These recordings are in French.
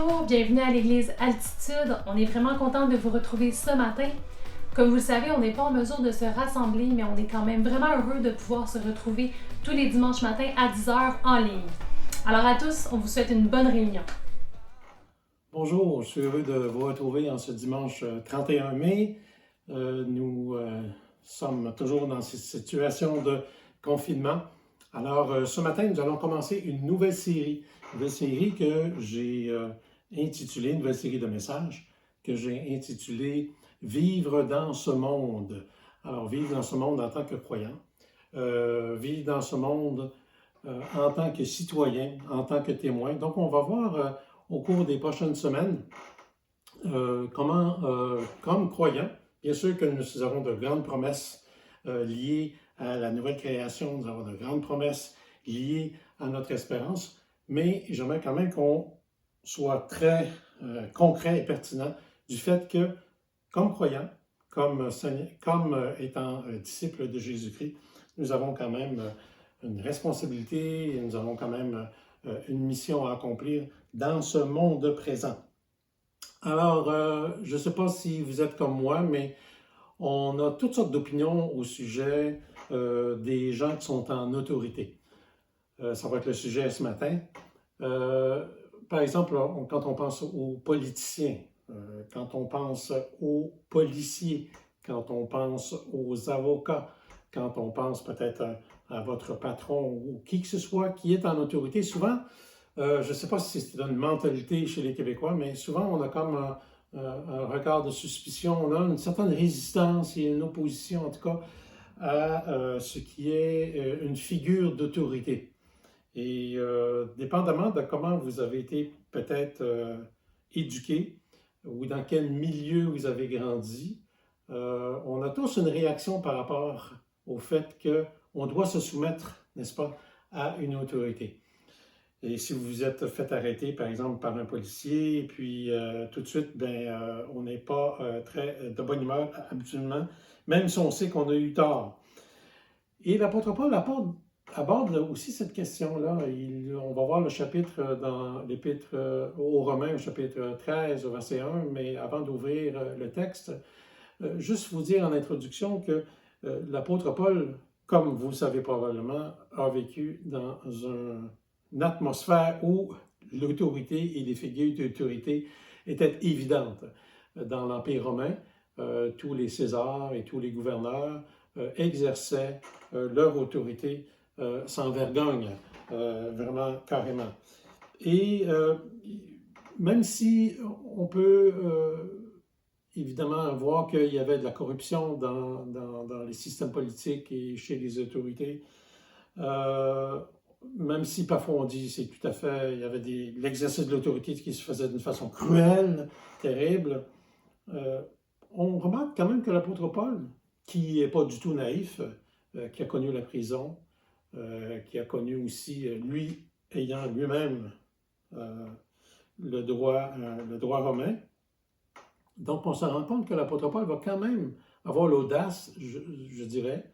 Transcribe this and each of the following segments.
Bonjour, bienvenue à l'Église Altitude. On est vraiment content de vous retrouver ce matin. Comme vous le savez, on n'est pas en mesure de se rassembler, mais on est quand même vraiment heureux de pouvoir se retrouver tous les dimanches matins à 10h en ligne. Alors à tous, on vous souhaite une bonne réunion. Bonjour, je suis heureux de vous retrouver en ce dimanche 31 mai. Nous sommes toujours dans cette situation de confinement. Alors, ce matin, nous allons commencer une nouvelle série que j'ai intitulée, une nouvelle série de messages que j'ai intitulée Vivre dans ce monde. Alors, vivre dans ce monde en tant que croyant, vivre dans ce monde en tant que citoyen, en tant que témoin. Donc, on va voir au cours des prochaines semaines comment, comme croyants, bien sûr que nous avons de grandes promesses liées à la nouvelle création, nous avons de grandes promesses liées à notre espérance, mais j'aimerais quand même qu'on soit très concret et pertinent du fait que, comme croyants, comme étant disciples de Jésus-Christ, nous avons quand même une responsabilité, nous avons quand même une mission à accomplir dans ce monde présent. Alors, je ne sais pas si vous êtes comme moi, mais on a toutes sortes d'opinions au sujet des gens qui sont en autorité. Ça va être le sujet ce matin. Par exemple, quand on pense aux politiciens, quand on pense aux policiers, quand on pense aux avocats, quand on pense peut-être à votre patron ou qui que ce soit qui est en autorité, souvent, je ne sais pas si c'est une mentalité chez les Québécois, mais souvent on a comme un regard de suspicion, on a une certaine résistance et une opposition en tout cas à ce qui est une figure d'autorité. Et dépendamment de comment vous avez été peut-être éduqué ou dans quel milieu vous avez grandi, on a tous une réaction par rapport au fait qu'on doit se soumettre, n'est-ce pas, à une autorité. Et si vous vous êtes fait arrêter, par exemple, par un policier, et puis tout de suite, on n'est pas très de bonne humeur habituellement, même si on sait qu'on a eu tort. Et l'apôtre Paul aborde aussi cette question-là. On va voir le chapitre dans l'Épître aux Romains, au chapitre 13, au verset 1, mais avant d'ouvrir le texte, juste vous dire en introduction que l'apôtre Paul, comme vous le savez probablement, a vécu dans une atmosphère où l'autorité et les figures d'autorité étaient évidentes. Dans l'Empire romain, tous les Césars et tous les gouverneurs exerçaient leur autorité sans vergogne, vraiment carrément. Et même si on peut évidemment voir qu'il y avait de la corruption dans les systèmes politiques et chez les autorités, même si parfois on dit c'est tout à fait, il y avait l'exercice de l'autorité qui se faisait d'une façon cruelle, terrible, on remarque quand même que l'apôtre Paul, qui n'est pas du tout naïf, qui a connu la prison, qui a connu aussi, lui, ayant lui-même le droit romain. Donc, on se rend compte que l'apôtre Paul va quand même avoir l'audace, je dirais,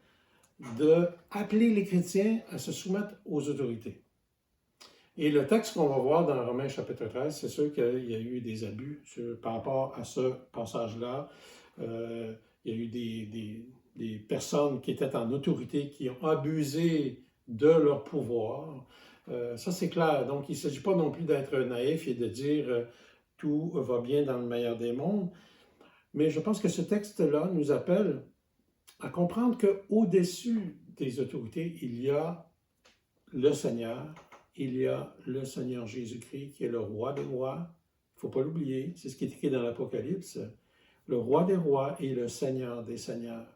d'appeler les chrétiens à se soumettre aux autorités. Et le texte qu'on va voir dans Romains chapitre 13, c'est sûr qu'il y a eu des abus par rapport à ce passage-là. Il y a eu des personnes qui étaient en autorité, qui ont abusé de leur pouvoir. Ça, c'est clair. Donc, il ne s'agit pas non plus d'être naïf et de dire tout va bien dans le meilleur des mondes. Mais je pense que ce texte-là nous appelle à comprendre qu'au-dessus des autorités, il y a le Seigneur, il y a le Seigneur Jésus-Christ qui est le roi des rois. Il ne faut pas l'oublier, c'est ce qui est écrit dans l'Apocalypse. Le roi des rois et le Seigneur des seigneurs.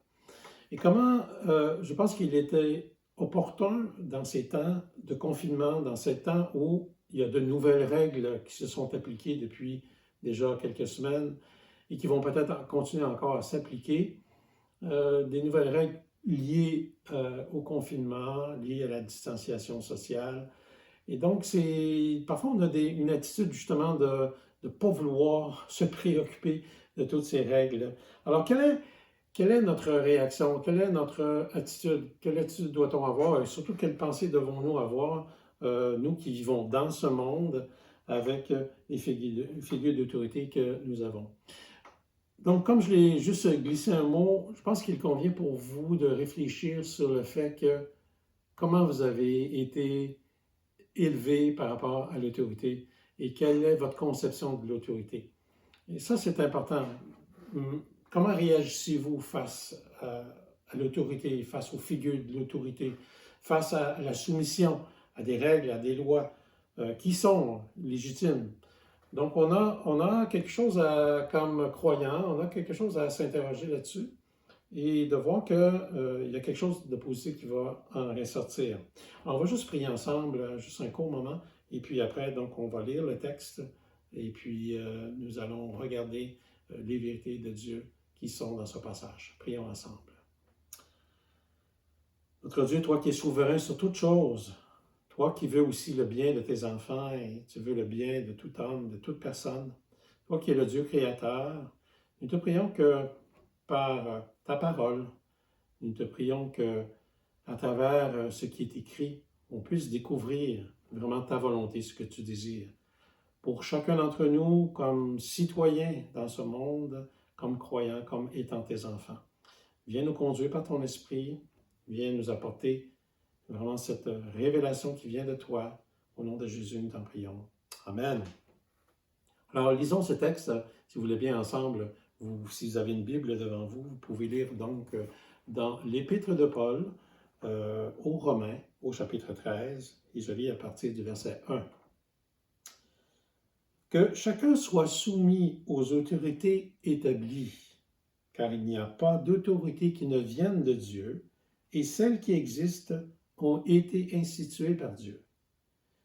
Et comment, je pense qu'il était opportun dans ces temps de confinement, dans ces temps où il y a de nouvelles règles qui se sont appliquées depuis déjà quelques semaines et qui vont peut-être continuer encore à s'appliquer, des nouvelles règles liées au confinement, liées à la distanciation sociale. Et donc, parfois, on a une attitude justement de ne pas vouloir se préoccuper de toutes ces règles. Alors, quelle est notre réaction? Quelle est notre attitude? Quelle attitude doit-on avoir? Et surtout, quelle pensée devons-nous avoir, nous qui vivons dans ce monde, avec les figures d'autorité que nous avons. Donc, comme je l'ai juste glissé un mot, je pense qu'il convient pour vous de réfléchir sur le fait que comment vous avez été élevé par rapport à l'autorité et quelle est votre conception de l'autorité. Et ça, c'est important. Comment réagissez-vous face à l'autorité, face aux figures de l'autorité, face à la soumission à des règles, à des lois qui sont légitimes? Donc, on a quelque chose comme croyant, on a quelque chose à s'interroger là-dessus et de voir qu'il y a quelque chose de positif qui va en ressortir. Alors, on va juste prier ensemble, juste un court moment, et puis après, donc, on va lire le texte, et puis nous allons regarder les vérités de Dieu qui sont dans ce passage. Prions ensemble. Notre Dieu, toi qui es souverain sur toutes choses, toi qui veux aussi le bien de tes enfants et tu veux le bien de tout homme, de toute personne, toi qui es le Dieu créateur, nous te prions que par ta parole, nous te prions que à travers ce qui est écrit, on puisse découvrir vraiment ta volonté, ce que tu désires. Pour chacun d'entre nous, comme citoyens dans ce monde, comme croyants, comme étant tes enfants. Viens nous conduire par ton esprit, viens nous apporter vraiment cette révélation qui vient de toi. Au nom de Jésus, nous t'en prions. Amen. Alors, lisons ce texte, si vous voulez bien, ensemble. Si vous avez une Bible devant vous, vous pouvez lire donc dans l'Épître de Paul aux Romains, au chapitre 13, et je lis à partir du verset 1. Que chacun soit soumis aux autorités établies, car il n'y a pas d'autorité qui ne vienne de Dieu, et celles qui existent ont été instituées par Dieu.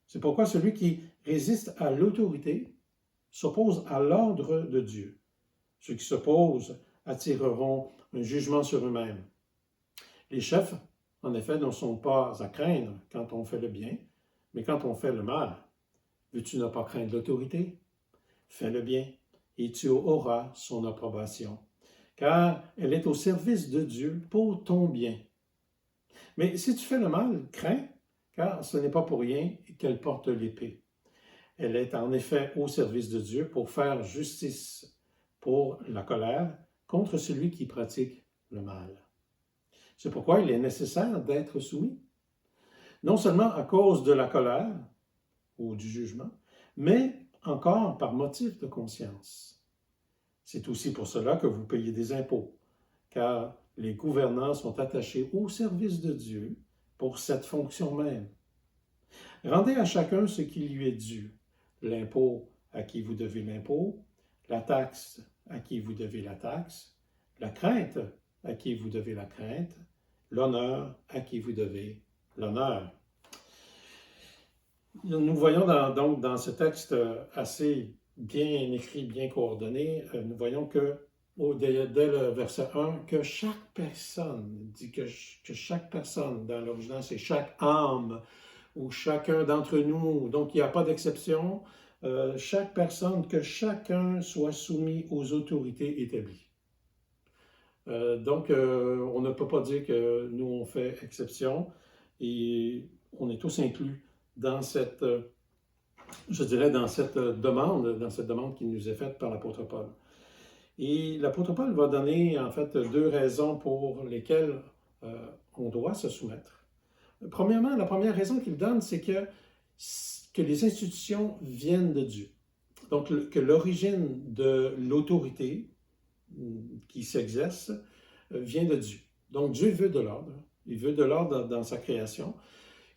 C'est pourquoi celui qui résiste à l'autorité s'oppose à l'ordre de Dieu. Ceux qui s'opposent attireront un jugement sur eux-mêmes. Les chefs, en effet, ne sont pas à craindre quand on fait le bien, mais quand on fait le mal. Veux-tu ne pas craindre l'autorité? Fais le bien, et tu auras son approbation, car elle est au service de Dieu pour ton bien. Mais si tu fais le mal, crains, car ce n'est pas pour rien qu'elle porte l'épée. Elle est en effet au service de Dieu pour faire justice, pour la colère, contre celui qui pratique le mal. C'est pourquoi il est nécessaire d'être soumis, non seulement à cause de la colère ou du jugement, mais encore par motif de conscience. C'est aussi pour cela que vous payez des impôts, car les gouvernants sont attachés au service de Dieu pour cette fonction même. Rendez à chacun ce qui lui est dû, l'impôt à qui vous devez l'impôt, la taxe à qui vous devez la taxe, la crainte à qui vous devez la crainte, l'honneur à qui vous devez l'honneur. Nous voyons donc dans ce texte assez bien écrit, bien coordonné, nous voyons que dès le verset 1, que chaque personne, dit que chaque personne, dans l'original c'est chaque âme, ou chacun d'entre nous, donc il n'y a pas d'exception, chaque personne, que chacun soit soumis aux autorités établies. Donc, on ne peut pas dire que nous, on fait exception et on est tous inclus dans cette, je dirais, dans cette demande qui nous est faite par l'apôtre Paul. Et l'apôtre Paul va donner, en fait, deux raisons pour lesquelles on doit se soumettre. Premièrement, la première raison qu'il donne, c'est que les institutions viennent de Dieu. Donc, que l'origine de l'autorité qui s'exerce vient de Dieu. Donc, Dieu veut de l'ordre. Il veut de l'ordre dans sa création.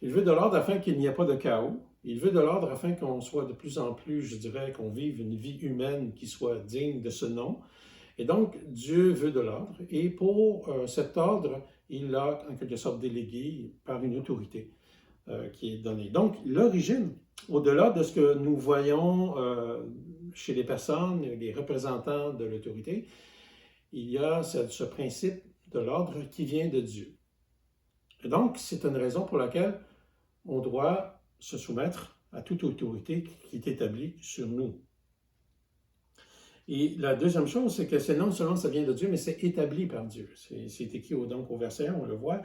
Il veut de l'ordre afin qu'il n'y ait pas de chaos. Il veut de l'ordre afin qu'on soit de plus en plus, je dirais, qu'on vive une vie humaine qui soit digne de ce nom. Et donc, Dieu veut de l'ordre. Et pour cet ordre, il l'a en quelque sorte délégué par une autorité qui est donnée. Donc, l'origine, au-delà de ce que nous voyons chez les personnes, les représentants de l'autorité, il y a ce principe de l'ordre qui vient de Dieu. Et donc, c'est une raison pour laquelle on doit se soumettre à toute autorité qui est établie sur nous. Et la deuxième chose, c'est que c'est non seulement ça vient de Dieu, mais c'est établi par Dieu. C'est écrit donc au verset 1, on le voit,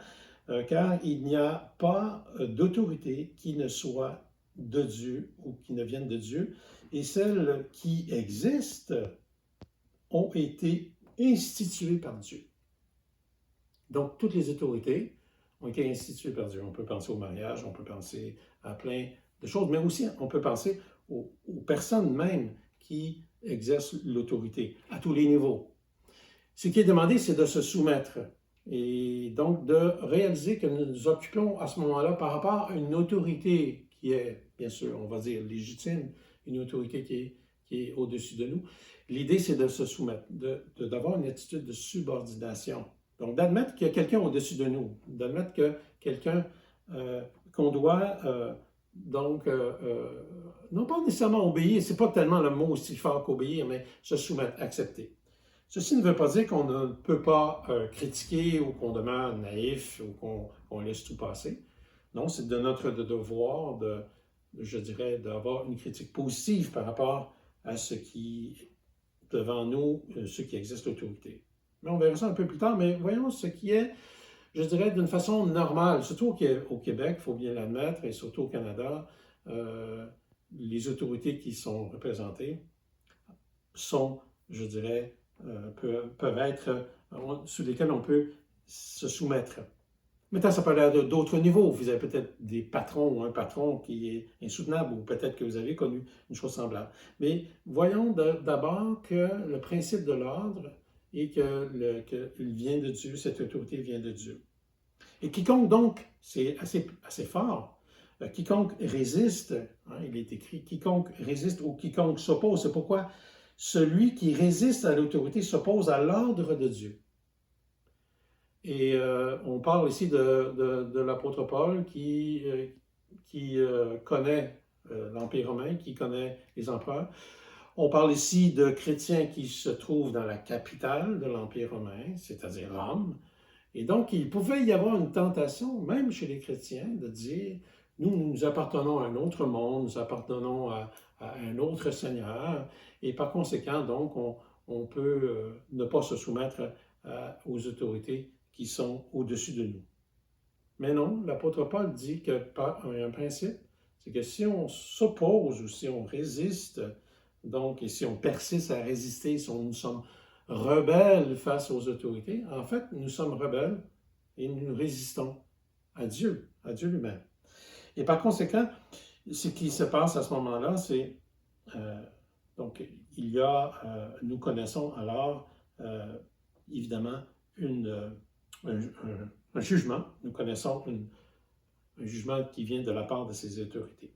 car il n'y a pas d'autorité qui ne soit de Dieu ou qui ne viennent de Dieu, et celles qui existent ont été instituées par Dieu. Donc, toutes les autorités ont été instituées par Dieu. On peut penser au mariage, on peut penser à plein de choses, mais aussi on peut penser aux personnes même qui exercent l'autorité à tous les niveaux. Ce qui est demandé, c'est de se soumettre et donc de réaliser que nous nous occupons à ce moment-là par rapport à une autorité qui est, bien sûr, on va dire légitime, une autorité qui est au-dessus de nous. L'idée, c'est de se soumettre, d'avoir une attitude de subordination. Donc, d'admettre qu'il y a quelqu'un au-dessus de nous, d'admettre que quelqu'un qu'on doit, non pas nécessairement obéir, c'est pas tellement le mot aussi fort qu'obéir, mais se soumettre, accepter. Ceci ne veut pas dire qu'on ne peut pas critiquer ou qu'on demeure naïf ou qu'on laisse tout passer. Non, c'est de notre devoir, je dirais, d'avoir une critique positive par rapport à ce qui, devant nous, ce qui existe l'autorité. Mais on verra ça un peu plus tard, mais voyons ce qui est, je dirais, d'une façon normale, surtout au Québec, il faut bien l'admettre, et surtout au Canada, les autorités qui sont représentées sont, je dirais, peuvent être, sur lesquels on peut se soumettre. Maintenant, ça peut aller à d'autres niveaux. Vous avez peut-être des patrons ou un patron qui est insoutenable, ou peut-être que vous avez connu une chose semblable. Mais voyons d'abord que le principe de l'ordre est qu'il vient de Dieu, cette autorité vient de Dieu. Et quiconque donc, c'est assez fort, quiconque résiste, hein, il est écrit, quiconque résiste ou quiconque s'oppose, c'est pourquoi celui qui résiste à l'autorité s'oppose à l'ordre de Dieu. Et on parle ici de l'apôtre Paul qui connaît l'Empire romain, qui connaît les empereurs. On parle ici de chrétiens qui se trouvent dans la capitale de l'Empire romain, c'est-à-dire Rome. Et donc, il pouvait y avoir une tentation, même chez les chrétiens, de dire, nous appartenons à un autre monde, nous appartenons à un autre Seigneur, et par conséquent, donc, on peut ne pas se soumettre aux autorités qui sont au-dessus de nous. Mais non, l'apôtre Paul dit qu'il y a un principe, c'est que si on s'oppose ou si on résiste, donc, et si on persiste à résister, si nous sommes rebelles face aux autorités, en fait, nous sommes rebelles et nous résistons à Dieu lui-même. Et par conséquent, ce qui se passe à ce moment-là, c'est, donc, nous connaissons alors, évidemment, un jugement, nous connaissons un jugement qui vient de la part de ces autorités.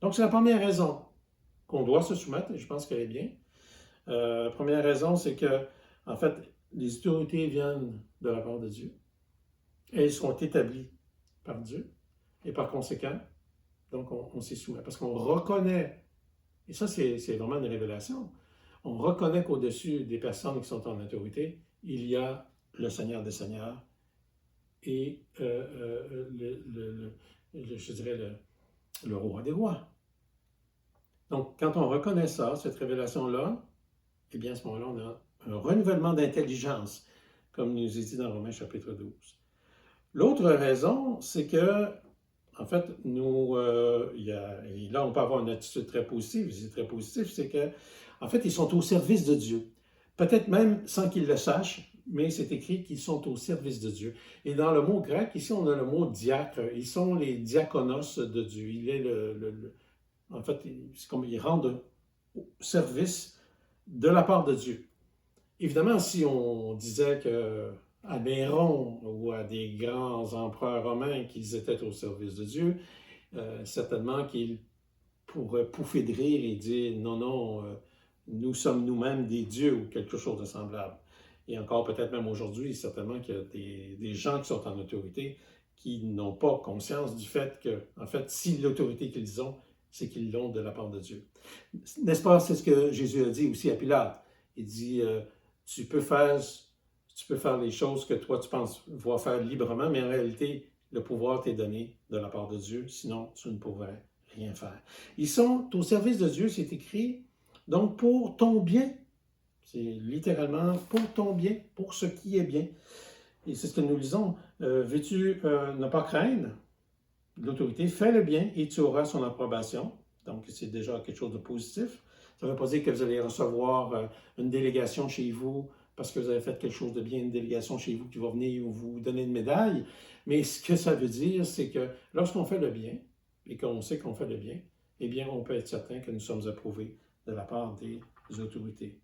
Donc, c'est la première raison qu'on doit se soumettre, et je pense qu'elle est bien. La première raison, c'est que, en fait, les autorités viennent de la part de Dieu. Elles sont établies par Dieu. Et par conséquent, donc, on s'y soumet. Parce qu'on reconnaît, et ça, c'est vraiment une révélation, on reconnaît qu'au-dessus des personnes qui sont en autorité, il y a le Seigneur des Seigneurs et je dirais le roi des rois. Donc, quand on reconnaît ça, cette révélation-là, eh bien, à ce moment-là, on a un renouvellement d'intelligence, comme nous est dit dans Romains chapitre 12. L'autre raison, c'est que, en fait, et là, on peut avoir une attitude très positive, c'est très positif, c'est que, en fait, ils sont au service de Dieu. Peut-être même sans qu'ils le sachent, mais c'est écrit qu'ils sont au service de Dieu. Et dans le mot grec, ici, on a le mot diacre. Ils sont les diaconos de Dieu. Il est en fait, c'est comme ils rendent service de la part de Dieu. Évidemment, si on disait à Néron ou à des grands empereurs romains qu'ils étaient au service de Dieu, certainement qu'ils pourraient pouffer de rire et dire non, nous sommes nous-mêmes des dieux ou quelque chose de semblable. Et encore peut-être même aujourd'hui, certainement qu'il y a des gens qui sont en autorité qui n'ont pas conscience du fait que, en fait, si l'autorité qu'ils ont, c'est qu'ils l'ont de la part de Dieu. N'est-ce pas, c'est ce que Jésus a dit aussi à Pilate. Il dit, tu peux faire les choses que toi tu penses pouvoir faire librement, mais en réalité, le pouvoir t'est donné de la part de Dieu, sinon tu ne pourrais rien faire. Ils sont au service de Dieu, c'est écrit, donc pour ton bien. C'est littéralement pour ton bien, pour ce qui est bien. Et c'est ce que nous lisons. Veux-tu ne pas craindre? l'autorité, fais le bien et tu auras son approbation. Donc, c'est déjà quelque chose de positif. Ça ne veut pas dire que vous allez recevoir une délégation chez vous parce que vous avez fait quelque chose de bien, une délégation chez vous qui va venir vous donner une médaille. Mais ce que ça veut dire, c'est que lorsqu'on fait le bien et qu'on sait qu'on fait le bien, eh bien, on peut être certain que nous sommes approuvés de la part des autorités.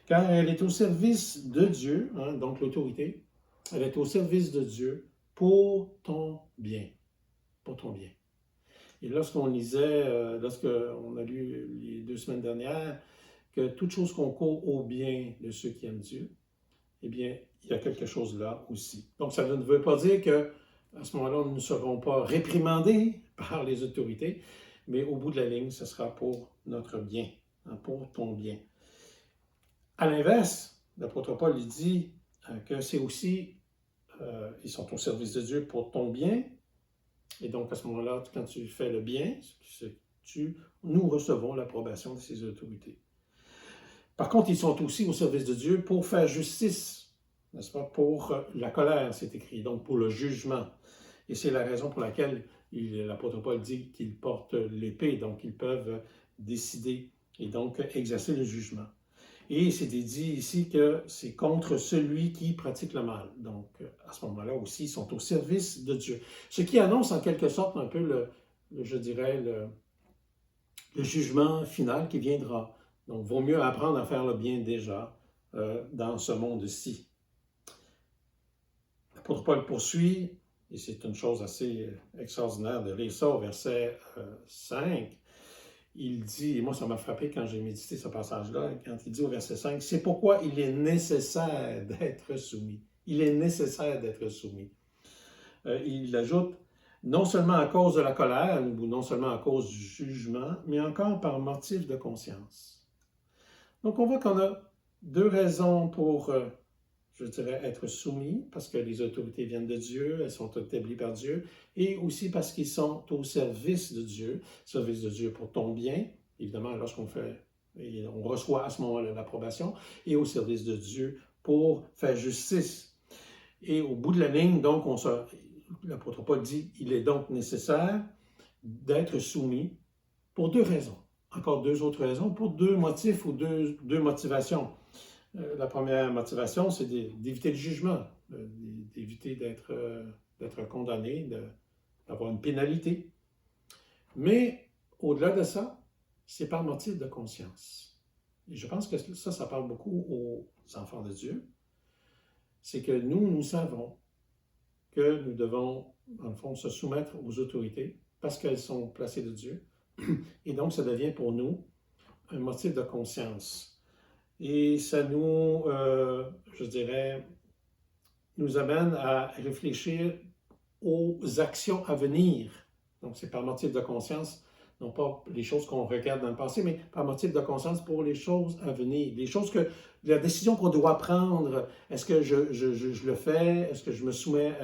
Car elle est au service de Dieu, hein, donc l'autorité, elle est au service de Dieu pour ton bien. Pour ton bien. Et lorsqu'on lisait, lorsqu'on a lu les 2 semaines dernières, que toute chose concourt au bien de ceux qui aiment Dieu, eh bien, il y a quelque chose là aussi. Donc, ça ne veut pas dire qu'à ce moment-là, nous ne serons pas réprimandés par les autorités, mais au bout de la ligne, ce sera pour notre bien, hein, pour ton bien. À l'inverse, l'apôtre Paul dit que c'est aussi, ils sont au service de Dieu pour ton bien. Et donc, à ce moment-là, quand tu fais le bien, nous recevons l'approbation de ces autorités. Par contre, ils sont aussi au service de Dieu pour faire justice, n'est-ce pas? Pour la colère, c'est écrit, donc pour le jugement. Et c'est la raison pour laquelle l'apôtre Paul dit qu'ils portent l'épée, donc ils peuvent décider et donc exercer le jugement. Et c'est dit ici que c'est contre celui qui pratique le mal. Donc, à ce moment-là aussi, ils sont au service de Dieu. Ce qui annonce en quelque sorte un peu je dirais, le jugement final qui viendra. Donc, il vaut mieux apprendre à faire le bien déjà dans ce monde-ci. L'apôtre Paul poursuit, et c'est une chose assez extraordinaire de lire ça au verset 5. Il dit, et moi ça m'a frappé quand j'ai médité ce passage-là, quand il dit au verset 5, c'est pourquoi il est nécessaire d'être soumis. Il est nécessaire d'être soumis. Il ajoute, non seulement à cause de la colère, ou non seulement à cause du jugement, mais encore par motif de conscience. Donc on voit qu'on a 2 raisons pour, je dirais, être soumis, parce que les autorités viennent de Dieu, elles sont établies par Dieu, et aussi parce qu'ils sont au service de Dieu pour ton bien, évidemment, lorsqu'on fait, et on reçoit à ce moment-là l'approbation, et au service de Dieu pour faire justice. Et au bout de la ligne, donc, l'apôtre Paul dit, il est donc nécessaire d'être soumis pour 2 raisons. Encore 2 autres raisons, pour 2 motifs ou deux motivations. La première motivation, c'est d'éviter le jugement, d'éviter d'être condamné, d'avoir une pénalité. Mais au-delà de ça, c'est par motif de conscience. Et je pense que ça parle beaucoup aux enfants de Dieu. C'est que nous savons que nous devons, dans le fond, se soumettre aux autorités parce qu'elles sont placées de Dieu. Et donc, ça devient pour nous un motif de conscience. Et ça nous, je dirais, nous amène à réfléchir aux actions à venir. Donc, c'est par motif de conscience, non pas les choses qu'on regarde dans le passé, mais par motif de conscience pour les choses à venir. Les choses la décision qu'on doit prendre, est-ce que je le fais? Est-ce que je me soumets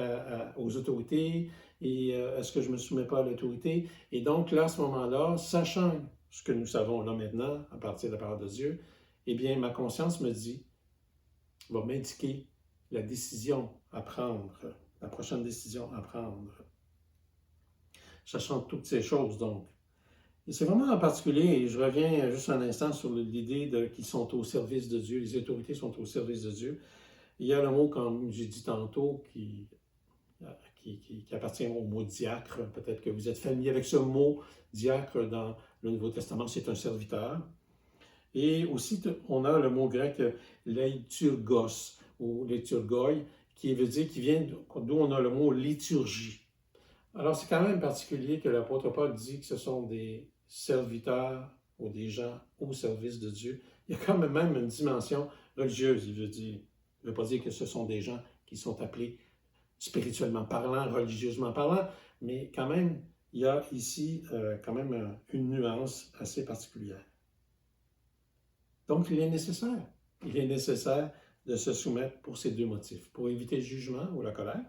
aux autorités? Et est-ce que je ne me soumets pas à l'autorité? Et donc, là, à ce moment-là, sachant ce que nous savons là maintenant, à partir de la parole de Dieu, eh bien, ma conscience va m'indiquer la décision à prendre, la prochaine décision à prendre. Sachant toutes ces choses, donc. Et c'est vraiment en particulier, et je reviens juste un instant sur l'idée qu'ils sont au service de Dieu, les autorités sont au service de Dieu. Il y a le mot, comme j'ai dit tantôt, qui appartient au mot diacre. Peut-être que vous êtes familier avec ce mot diacre dans le Nouveau Testament, c'est un serviteur. Et aussi, on a le mot grec leiturgos ou liturgoi, qui veut dire, qui vient d'où on a le mot liturgie. Alors, c'est quand même particulier que l'apôtre Paul dit que ce sont des serviteurs ou des gens au service de Dieu. Il y a quand même une dimension religieuse, il veut pas dire que ce sont des gens qui sont appelés spirituellement parlant, religieusement parlant, mais quand même, il y a ici quand même une nuance assez particulière. Donc, il est nécessaire de se soumettre pour ces 2 motifs, pour éviter le jugement ou la colère,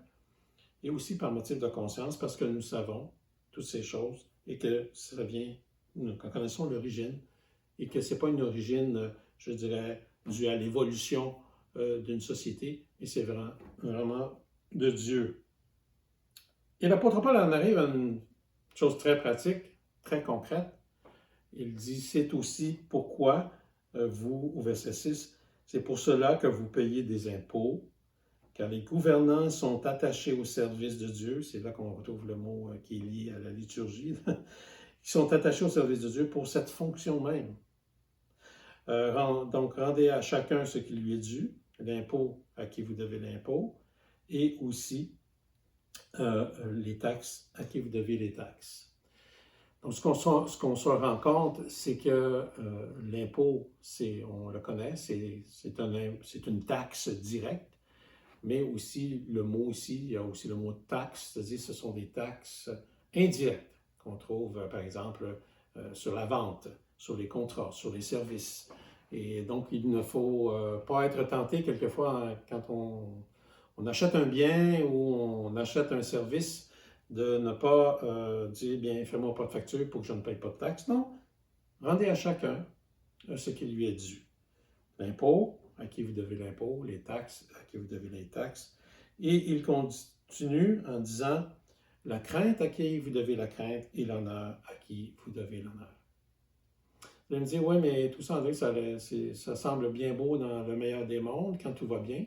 et aussi par motif de conscience, parce que nous savons toutes ces choses et que ça vient, nous connaissons l'origine, et que ce n'est pas une origine, je dirais, due à l'évolution d'une société, mais c'est vraiment de Dieu. Et l'apôtre Paul en arrive à une chose très pratique, très concrète. Il dit, c'est aussi pourquoi vous, au verset 6, c'est pour cela que vous payez des impôts, car les gouvernants sont attachés au service de Dieu. C'est là qu'on retrouve le mot qui est lié à la liturgie. Ils sont attachés au service de Dieu pour cette fonction même. Donc, rendez à chacun ce qui lui est dû, l'impôt à qui vous devez l'impôt, et aussi les taxes à qui vous devez les taxes. Donc, ce qu'on se rend compte, c'est que l'impôt, on le connaît, c'est une taxe directe, mais aussi, le mot ici, il y a aussi le mot taxe, c'est-à-dire ce sont des taxes indirectes qu'on trouve, par exemple, sur la vente, sur les contrats, sur les services. Et donc, il ne faut pas être tenté quelquefois quand on achète un bien ou on achète un service de ne pas dire, bien, fais-moi pas de facture pour que je ne paye pas de taxes. Non, rendez à chacun ce qui lui est dû. L'impôt, à qui vous devez l'impôt, les taxes, à qui vous devez les taxes. Et il continue en disant, la crainte à qui vous devez la crainte et l'honneur à qui vous devez l'honneur. Vous allez me dire, oui, mais tout ça, André, ça semble bien beau dans le meilleur des mondes, quand tout va bien.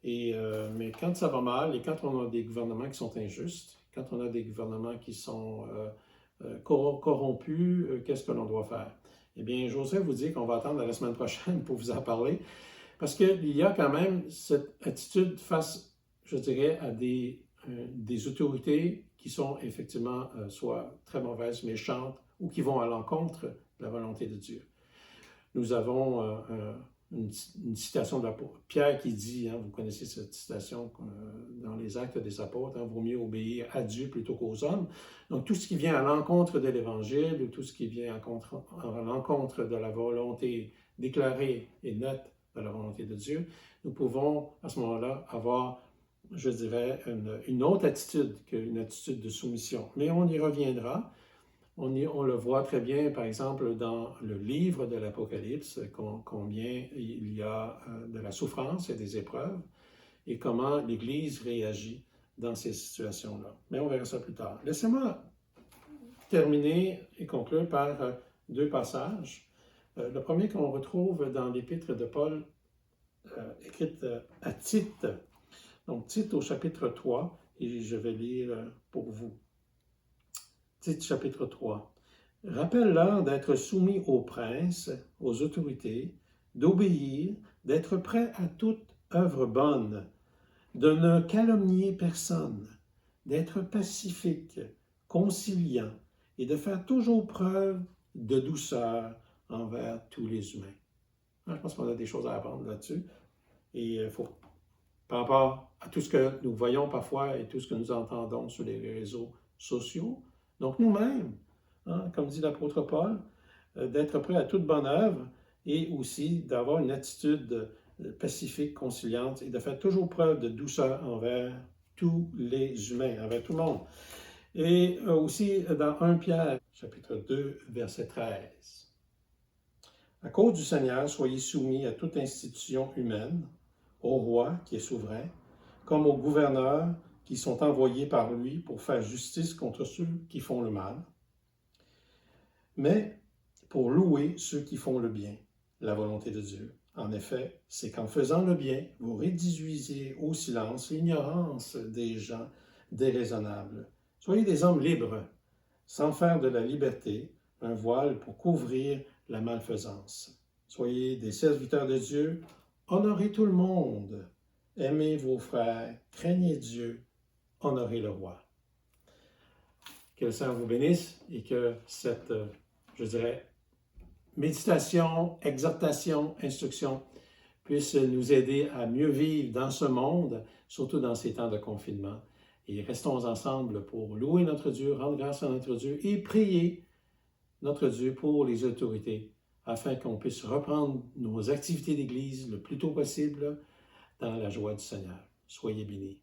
Mais quand ça va mal et quand on a des gouvernements qui sont injustes, quand on a des gouvernements qui sont corrompus, qu'est-ce que l'on doit faire? Eh bien, j'oserais vous dire qu'on va attendre la semaine prochaine pour vous en parler, parce qu'il y a quand même cette attitude face, je dirais, à des autorités qui sont effectivement soit très mauvaises, méchantes, ou qui vont à l'encontre de la volonté de Dieu. Nous avons une citation de Pierre qui dit, vous connaissez cette citation dans les Actes des Apôtres, vaut mieux obéir à Dieu plutôt qu'aux hommes. Donc tout ce qui vient à l'encontre de l'Évangile, ou tout ce qui vient à l'encontre de la volonté déclarée et nette de la volonté de Dieu, nous pouvons à ce moment-là avoir, je dirais, une autre attitude qu'une attitude de soumission. Mais on y reviendra. On le voit très bien, par exemple, dans le livre de l'Apocalypse, combien il y a de la souffrance et des épreuves, et comment l'Église réagit dans ces situations-là. Mais on verra ça plus tard. Laissez-moi terminer et conclure par deux passages. Le premier qu'on retrouve dans l'Épître de Paul, écrite à Tite. Donc, Tite au chapitre 3, et je vais lire pour vous. Tite chapitre 3. Rappelle-leur d'être soumis aux princes, aux autorités, d'obéir, d'être prêt à toute œuvre bonne, de ne calomnier personne, d'être pacifique, conciliant et de faire toujours preuve de douceur envers tous les humains. Je pense qu'on a des choses à apprendre là-dessus. Et il faut, par rapport à tout ce que nous voyons parfois et tout ce que nous entendons sur les réseaux sociaux, donc nous-mêmes, comme dit l'apôtre Paul, d'être prêt à toute bonne œuvre et aussi d'avoir une attitude pacifique, conciliante et de faire toujours preuve de douceur envers tous les humains, envers tout le monde. Et aussi dans 1 Pierre, chapitre 2, verset 13. À cause du Seigneur, soyez soumis à toute institution humaine, au roi qui est souverain, comme aux gouverneurs qui sont envoyés par lui pour faire justice contre ceux qui font le mal, mais pour louer ceux qui font le bien, la volonté de Dieu. En effet, c'est qu'en faisant le bien, vous réduisez au silence l'ignorance des gens déraisonnables. Soyez des hommes libres, sans faire de la liberté un voile pour couvrir la malfaisance. Soyez des serviteurs de Dieu, honorez tout le monde, aimez vos frères, craignez Dieu, honorez le roi. Que le Seigneur vous bénisse et que cette, je dirais, méditation, exhortation, instruction puisse nous aider à mieux vivre dans ce monde, surtout dans ces temps de confinement. Et restons ensemble pour louer notre Dieu, rendre grâce à notre Dieu et prier notre Dieu pour les autorités afin qu'on puisse reprendre nos activités d'Église le plus tôt possible dans la joie du Seigneur. Soyez bénis.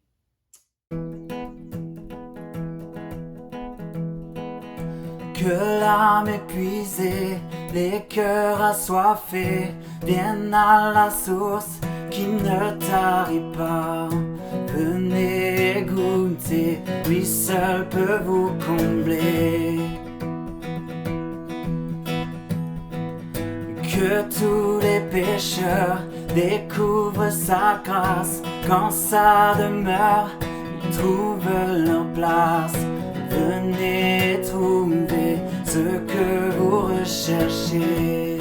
Que l'âme épuisée, les cœurs assoiffés viennent à la source qui ne tarit pas. Venez goûter. liberté, lui seul peut vous combler. Que tous les pécheurs découvrent sa grâce, quand sa demeure ils trouvent leur place. Venez trouver ce que vous recherchez.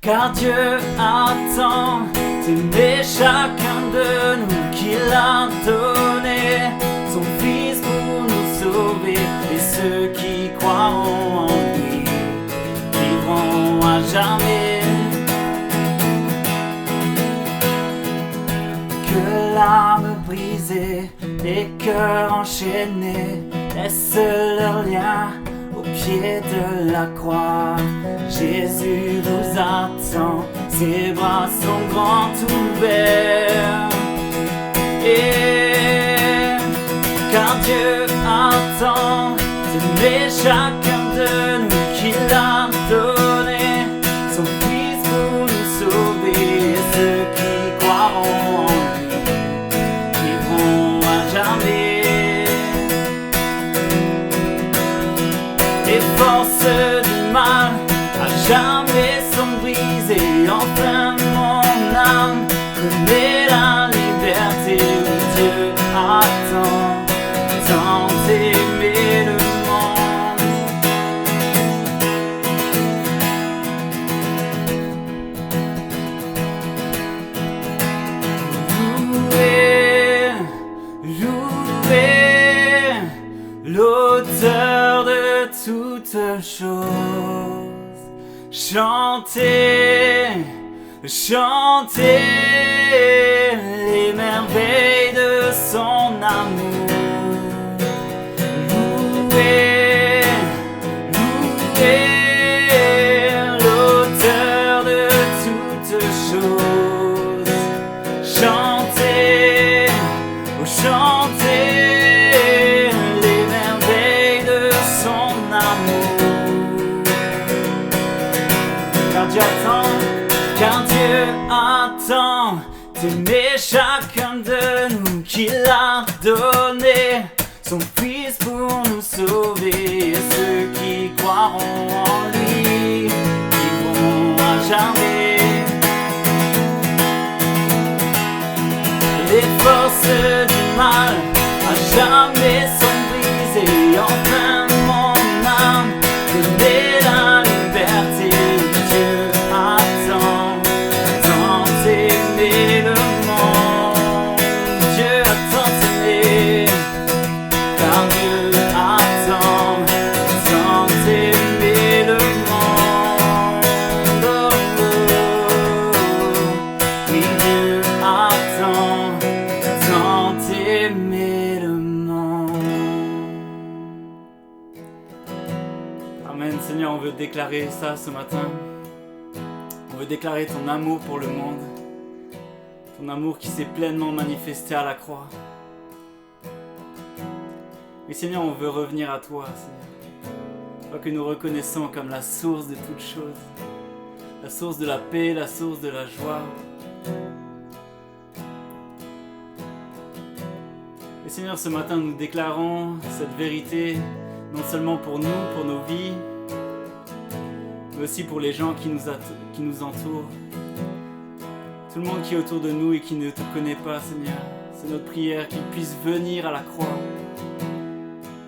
Car Dieu attend d'aimer chacun de nous, qu'il a donné son Fils pour nous sauver. Et ceux qui croiront en lui vivront à jamais. Que l'âme brisée, les cœurs enchaînés laissent leur lien au pied de la croix. Jésus vous attend, ses bras sont grands ouverts. Et car Dieu attend d'aimer chacun de nous, qu'il a donné son Fils pour nous sauver. Et ceux qui croiront en lui vivront à jamais. Les forces du mal à jamais sont brisées. Enfin mon âme connaît la liberté. Dieu attend tant d'aimer le monde. Louez, louez l'auteur de toutes choses. Chantez, chantez les merveilles de son amour. Louez, louez l'auteur de toutes choses. Chantez, oh chantez les merveilles de son amour. Car Dieu attend d'aimer chacun de nous, qu'il a donné son Fils pour nous sauver. Et ceux qui croiront en lui vivront à jamais. Les forces du mal à jamais sont brisées. Enfin mon âme connaît la liberté. Dieu attend tant d'aimer le monde. Dieu attend d'aimer, car Dieu attend tant d'aimer le monde. Oh, oh. Oui, Dieu attend tant d'aimer le monde. Amen. Seigneur, on veut déclarer ça ce matin. On veut déclarer ton amour pour le monde, ton amour qui s'est pleinement manifesté à la croix. Mais Seigneur, on veut revenir à toi, Seigneur. Toi que nous reconnaissons comme la source de toutes choses, la source de la paix, la source de la joie. Et Seigneur, ce matin, nous déclarons cette vérité, non seulement pour nous, pour nos vies, mais aussi pour les gens qui nous entourent. Tout le monde qui est autour de nous et qui ne te connaît pas, Seigneur. C'est notre prière qu'ils puissent venir à la croix.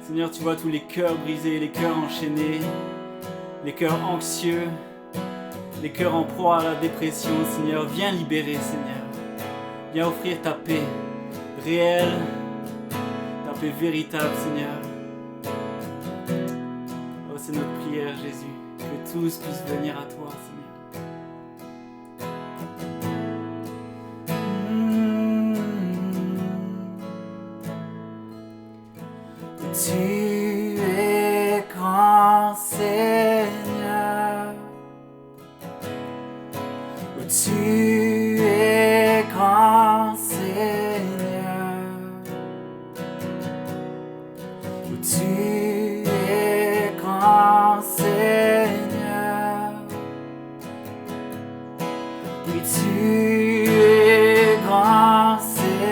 Seigneur, tu vois tous les cœurs brisés, les cœurs enchaînés, les cœurs anxieux, les cœurs en proie à la dépression. Seigneur, viens libérer, Seigneur. Viens offrir ta paix réelle, ta paix véritable, Seigneur. Oh, c'est notre prière, Jésus. Que tous puissent venir à toi, Seigneur. Tu es grand, Seigneur. Tu es grand, Seigneur. Tu es grand, Seigneur. Oui, tu es grand, Seigneur.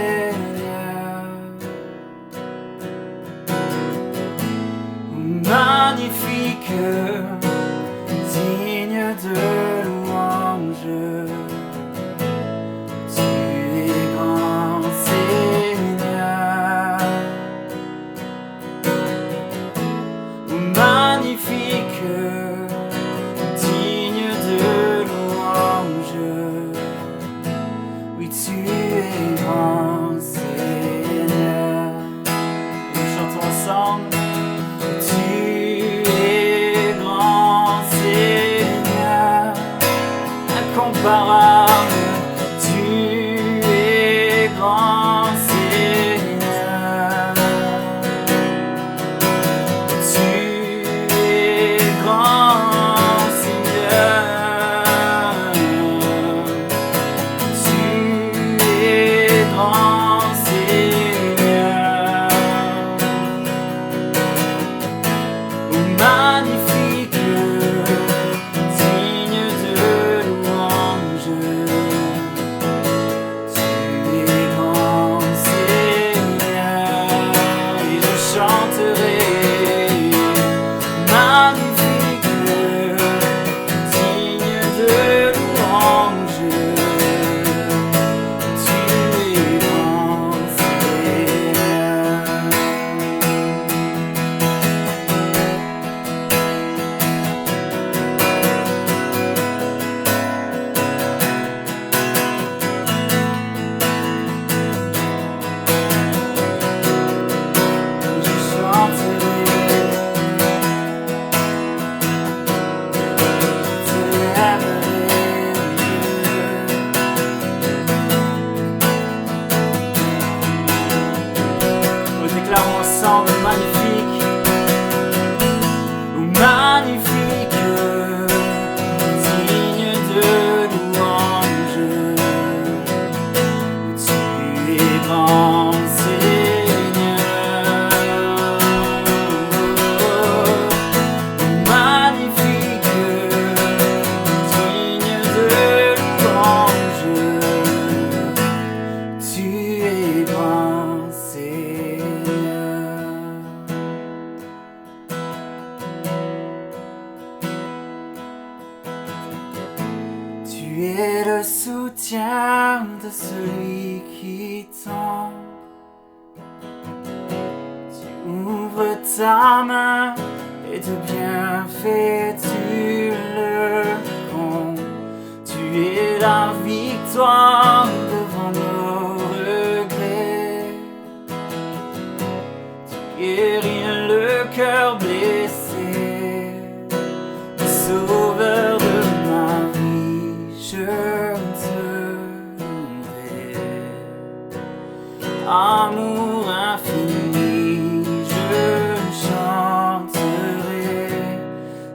grand Seigneur. Oh, magnifique, digne de louange, tu es grand Seigneur, et je chanterai. Magnifique, digne de louange, tu es grand Seigneur. Je chanterai, je t'aimerai. Nous déclarons ensemble magnifique, oh, magnifique, digne de louange, tu es grand Seigneur. Magnifique, digne de louange, tu es grand Seigneur. Tu es le soutien de celui qui tombe. Tu ouvres ta main et de bienfaits tu le combles. Tu es la victoire devant nos regrets. Tu guéris le cœur blessé, le sauveur de ma vie, je te louerai. Amour infini, je chanterai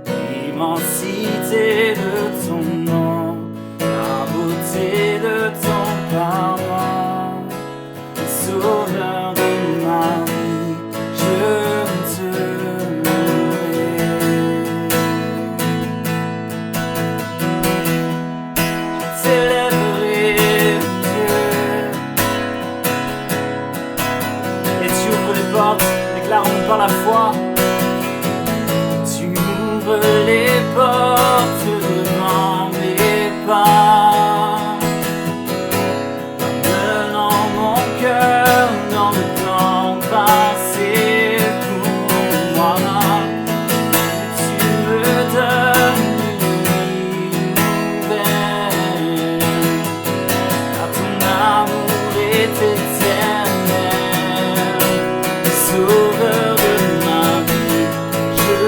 l'immensité de ton nom, la beauté de ton pardon, le sauveur de ma vie, je te louerai. Je t'élèverai, Dieu, et tu ouvres les portes, déclarons par la foi. Tu ouvres les portes devant mes pas, amenant mon cœur dans le temps passé pour moi. Tu me donnes une vie nouvelle, car ton amour est éternel, le sauveur de ma vie, je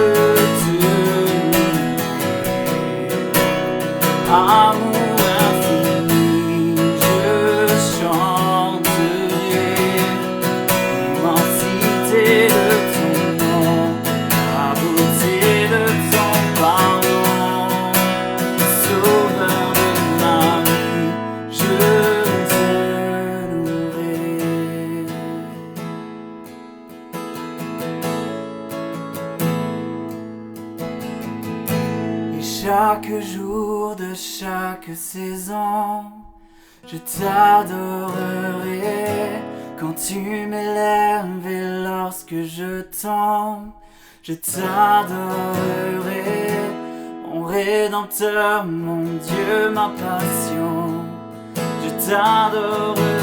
te louerai. Amour infini, je chanterai l'immensité de ton nom, la beauté de ton pardon, le sauveur de ma vie, je te louerai. Et chaque jour de chaque saison, je t'adorerai quand tu m'élèves et lorsque je tombe, je t'adorerai, mon Rédempteur, mon Dieu, ma passion, je t'adorerai.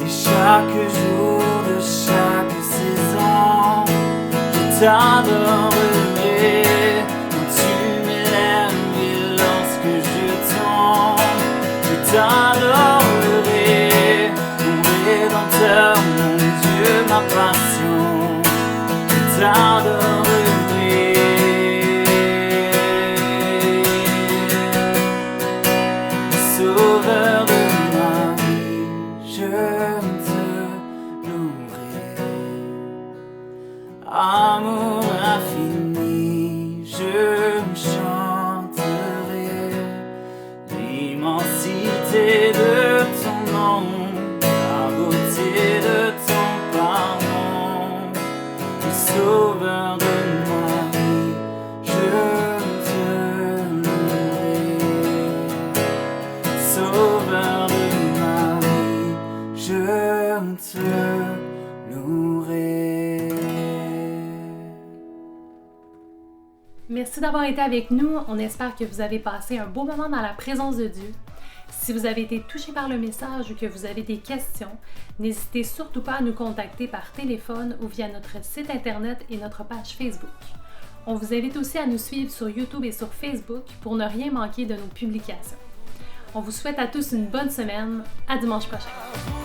Et chaque jour de chaque saison, je t'adorerai quand tu m'élèves et lorsque je tombe, je t'adorerai, mon Rédempteur, mon Dieu, ma passion, je t'adorerai. Sauveur de ma vie, je te louerai. Amour infini, je Sauveur de ma vie, je te louerai. Sauveur de ma vie, je te louerai. Merci d'avoir été avec nous. On espère que vous avez passé un beau moment dans la présence de Dieu. Si vous avez été touché par le message ou que vous avez des questions, n'hésitez surtout pas à nous contacter par téléphone ou via notre site internet et notre page Facebook. On vous invite aussi à nous suivre sur YouTube et sur Facebook pour ne rien manquer de nos publications. On vous souhaite à tous une bonne semaine. À dimanche prochain.